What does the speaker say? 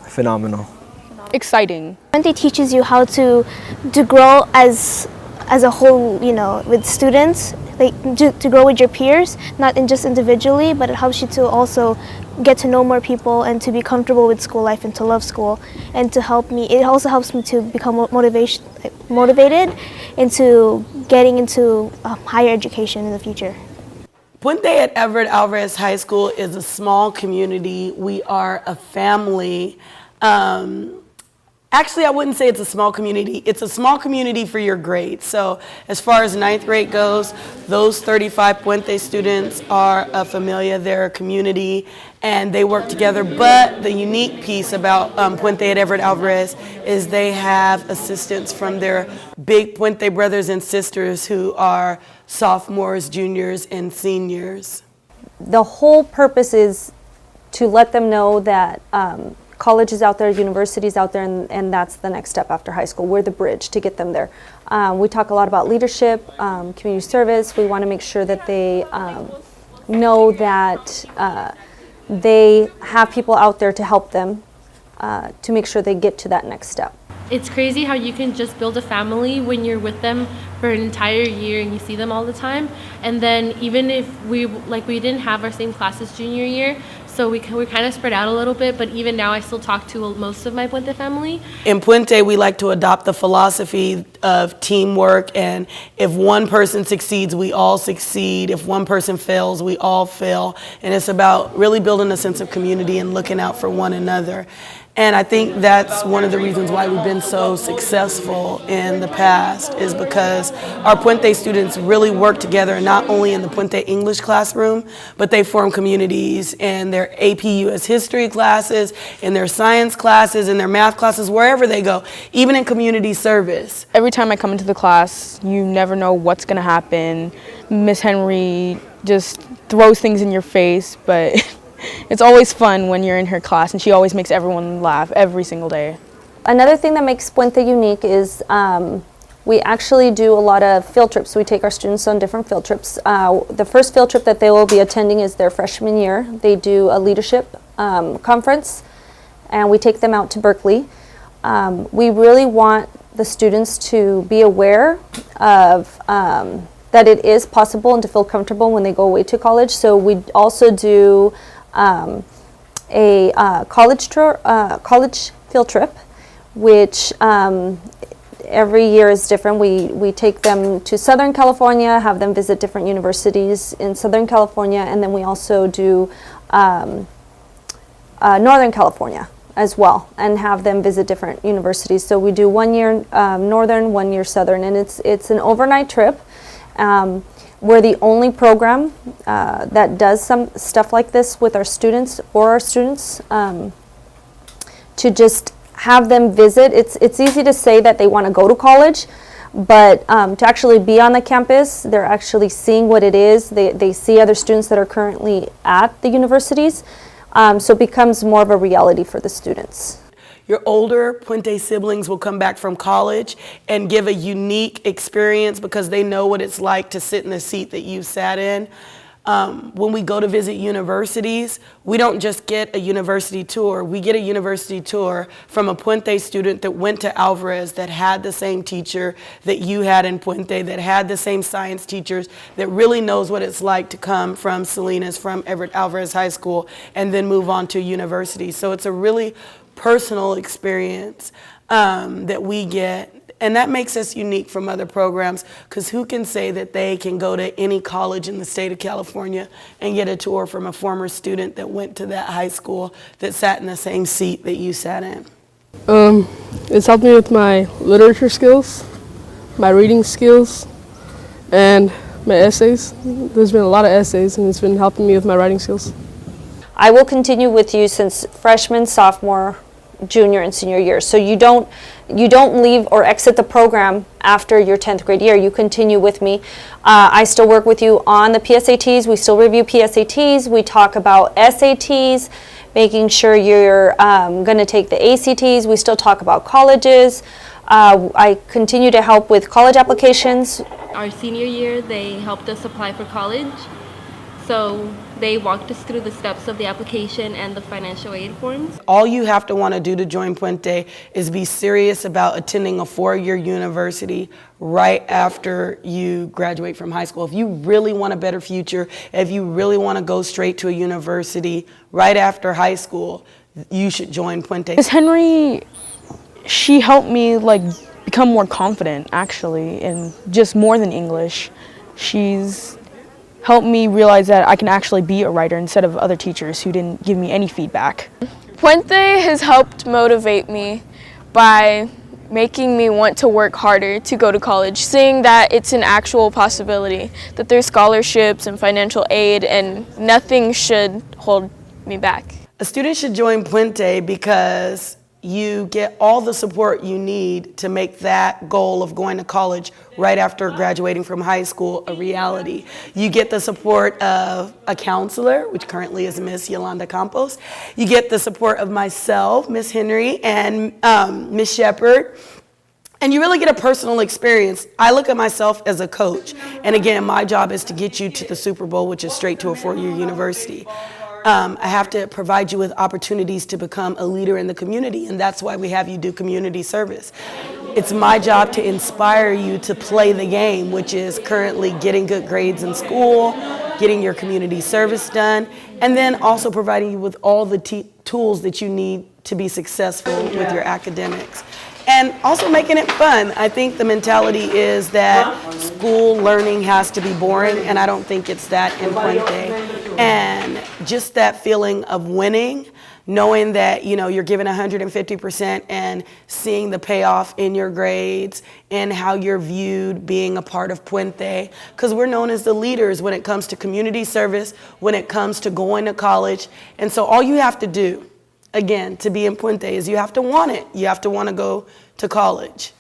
Phenomenal. Exciting. Puente teaches you how to grow as a whole, you know, with students, like to grow with your peers, not just individually, but it helps you to also get to know more people and to be comfortable with school life and to love school, and to help me. It also helps me to become motivated into getting into higher education in the future. Puente at Everett Alvarez High School is a small community. We are a family. Actually, I wouldn't say it's a small community. It's a small community for your grade. So as far as ninth grade goes, those 35 Puente students are a familia, they're a community, and they work together. But the unique piece about Puente at Everett Alvarez is they have assistance from their big Puente brothers and sisters who are sophomores, juniors, and seniors. The whole purpose is to let them know that colleges out there, universities out there, and that's the next step after high school. We're the bridge to get them there. We talk a lot about leadership, community service. We want to make sure that they know that they have people out there to help them to make sure they get to that next step. It's crazy how you can just build a family when you're with them for an entire year and you see them all the time. And then even if we didn't have our same classes junior year, so we're kind of spread out a little bit, but even now I still talk to most of my Puente family. In Puente, we like to adopt the philosophy of teamwork, and if one person succeeds, we all succeed. If one person fails, we all fail. And it's about really building a sense of community and looking out for one another. And I think that's one of the reasons why we've been so successful in the past, is because our Puente students really work together, not only in the Puente English classroom, but they form communities in their AP US history classes, in their science classes, in their math classes, wherever they go, even in community service. Every time I come into the class, you never know what's going to happen. Miss Henry just throws things in your face, but it's always fun when you're in her class, and she always makes everyone laugh every single day. Another thing that makes Puente unique is we actually do a lot of field trips. We take our students on different field trips. The first field trip that they will be attending is their freshman year. They do a leadership conference, and we take them out to Berkeley. We really want the students to be aware of that it is possible and to feel comfortable when they go away to college. So we also do a college field trip, which every year is different. We take them to Southern California, have them visit different universities in Southern California, and then we also do Northern California as well, and have them visit different universities. So we do 1 year Northern, 1 year Southern, and it's an overnight trip. We're the only program that does some stuff like this with our students, to just have them visit. It's easy to say that they want to go to college, but to actually be on the campus, they're actually seeing what it is. They see other students that are currently at the universities, so it becomes more of a reality for the students. Your older Puente siblings will come back from college and give a unique experience because they know what it's like to sit in the seat that you sat in. When we go to visit universities, we don't just get a university tour. We get a university tour from a Puente student that went to Alvarez, that had the same teacher that you had in Puente, that had the same science teachers, that really knows what it's like to come from Salinas, from Everett Alvarez High School, and then move on to university. So it's a really personal experience that we get, and that makes us unique from other programs, because who can say that they can go to any college in the state of California and get a tour from a former student that went to that high school, that sat in the same seat that you sat in? It's helped me with my literature skills, my reading skills, and my essays. There's been a lot of essays, and it's been helping me with my writing skills. I will continue with you since freshman, sophomore, junior, and senior year. So you don't leave or exit the program after your 10th grade year. You continue with me. I still work with you on the PSATs. We still review PSATs. We talk about SATs, making sure you're going to take the ACTs. We still talk about colleges. I continue to help with college applications. Our senior year, they helped us apply for college. So They walked us through the steps of the application and the financial aid forms. All you have to want to do to join Puente is be serious about attending a 4-year university right after you graduate from high school. If you really want a better future, if you really want to go straight to a university right after high school, you should join Puente. Miss Henry, she helped me like become more confident actually, in just more than English. She's helped me realize that I can actually be a writer instead of other teachers who didn't give me any feedback. Puente has helped motivate me by making me want to work harder to go to college, seeing that it's an actual possibility, that there's scholarships and financial aid and nothing should hold me back. A student should join Puente because you get all the support you need to make that goal of going to college right after graduating from high school a reality. You get the support of a counselor, which currently is Miss Yolanda Campos. You get the support of myself, Miss Henry, and Miss Shepherd. And you really get a personal experience. I look at myself as a coach. And again, my job is to get you to the Super Bowl, which is straight to a 4-year university. I have to provide you with opportunities to become a leader in the community, and that's why we have you do community service. It's my job to inspire you to play the game, which is currently getting good grades in school, getting your community service done, and then also providing you with all the tools that you need to be successful with your academics. And also making it fun. I think the mentality is that school learning has to be boring, and I don't think it's that in Puente. And just that feeling of winning, knowing that you're giving 150% and seeing the payoff in your grades and how you're viewed being a part of Puente, because we're known as the leaders when it comes to community service, when it comes to going to college. And so all you have to do, again, to be in Puente is you have to want it. You have to want to go to college.